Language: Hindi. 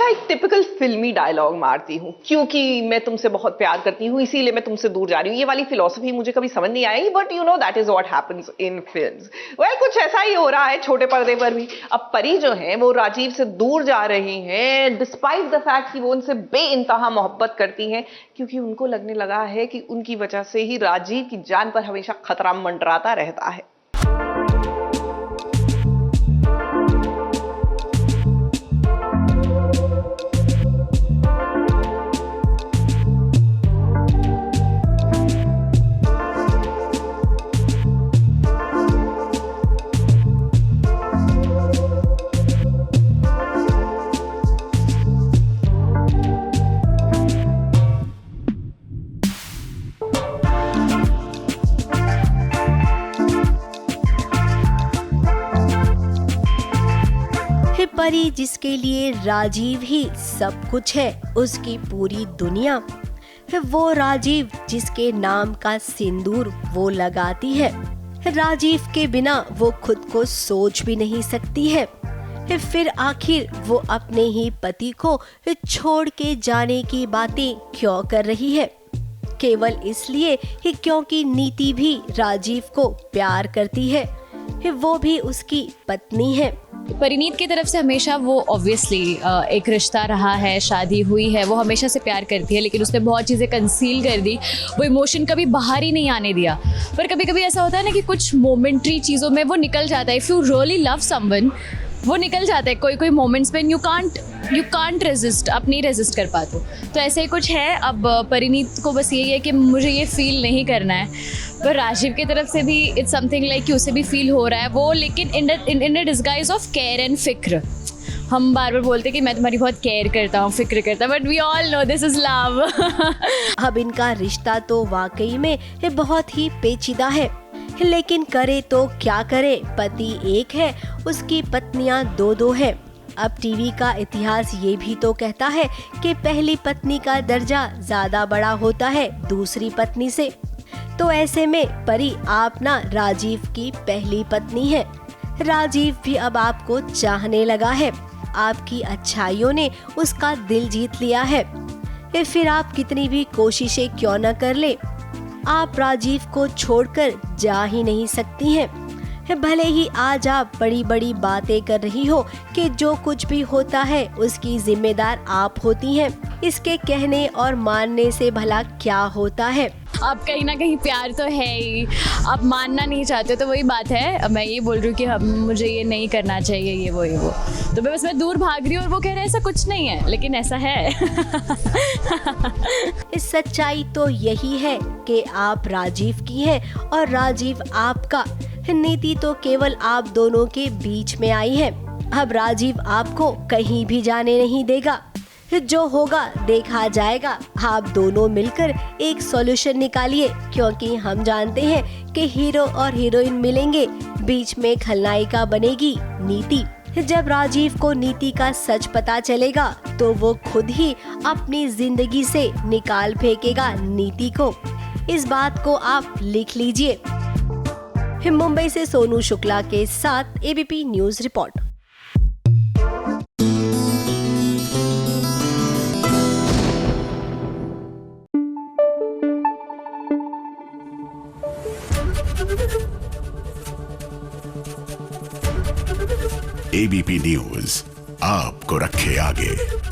अच्छा, एक टिपिकल फिल्मी डायलॉग मारती हूँ, क्योंकि मैं तुमसे बहुत प्यार करती हूँ इसीलिए मैं तुमसे दूर जा रही हूँ। ये वाली फिलॉसफी मुझे कभी समझ नहीं आई, but you know that is what happens in films. Well, कुछ ऐसा ही हो रहा है छोटे पर्दे पर भी। अब परी जो है वो राजीव से दूर जा रही हैं, डिस्पाइट द फैक्ट कि वो उनसे बेइंतहा मोहब्बत करती हैं, क्योंकि उनको लगने लगा है कि उनकी वजह से ही राजीव की जान पर हमेशा खतरा मंडराता रहता है। परी जिसके लिए राजीव ही सब कुछ है, उसकी पूरी दुनिया। फिर वो राजीव जिसके नाम का सिंदूर वो लगाती है। राजीव के बिना वो खुद को सोच भी नहीं सकती है। फिर आखिर वो अपने ही पति को छोड़ के जाने की बातें क्यों कर रही है? केवल इसलिए कि क्योंकि नीति भी राजीव को प्यार करती है, वो भी उसकी पत्नी है। परिणीत की तरफ से हमेशा वो ऑब्वियसली एक रिश्ता रहा है, शादी हुई है, वो हमेशा से प्यार करती है, लेकिन उसने बहुत चीज़ें कंसील कर दी, वो इमोशन कभी बाहर ही नहीं आने दिया। पर कभी कभी ऐसा होता है ना कि कुछ मोमेंट्री चीज़ों में वो निकल जाता है। If you really love someone, वो निकल जाता है। कोई मोमेंट्स में यू कांट रेजिस्ट, आप नहीं रेजिस्ट कर पाते। तो ऐसे ही कुछ है। अब परिणीत को बस यही है कि मुझे ये फील नहीं करना है, पर राजीव की तरफ से भी इट्स समथिंग लाइक कि उसे भी फील हो रहा है वो, लेकिन इन अ डिस्गाइज ऑफ केयर एंड फिक्र। हम बार बार बोलते कि मैं तुम्हारी बहुत केयर करता हूँ, फिक्र करता हूँ, but we all know this is love. अब इनका रिश्ता तो वाकई में बहुत ही पेचीदा है, लेकिन करे तो क्या करे, पति एक है, उसकी पत्नियां दो है। अब टीवी का इतिहास ये भी तो कहता है कि पहली पत्नी का दर्जा ज्यादा बड़ा होता है दूसरी पत्नी से। तो ऐसे में परी आप ना राजीव की पहली पत्नी है। राजीव भी अब आपको चाहने लगा है, आपकी अच्छाइयों ने उसका दिल जीत लिया है। फिर आप कितनी भी कोशिशें क्यों न कर ले, आप राजीव को छोड़कर जा ही नहीं सकती हैं। भले ही आज आप बड़ी बड़ी बातें कर रही हो कि जो कुछ भी होता है उसकी जिम्मेदार आप होती हैं, इसके कहने और मानने से भला क्या होता है? अब कहीं ना कहीं प्यार तो है ही, आप मानना नहीं चाहते, तो वही बात है। मैं ये बोल रही हूँ कि मुझे ये नहीं करना चाहिए, ये वो तो मैं दूर भाग रही हूँ और वो कह रहे हैं ऐसा कुछ नहीं है, लेकिन ऐसा है। इस सच्चाई तो यही है कि आप राजीव की हैं और राजीव आपका। नीति तो केवल आप दोनों के बीच में आई है। अब राजीव आपको कहीं भी जाने नहीं देगा, जो होगा देखा जाएगा। आप दोनों मिलकर एक सॉल्यूशन निकालिए, क्योंकि हम जानते हैं कि हीरो और हीरोइन मिलेंगे, बीच में खलनायिका बनेगी नीति। जब राजीव को नीति का सच पता चलेगा तो वो खुद ही अपनी जिंदगी से निकाल फेंकेगा नीति को। इस बात को आप लिख लीजिए। मुंबई से सोनू शुक्ला के साथ ABP news report. ABP news आपको रखे आगे।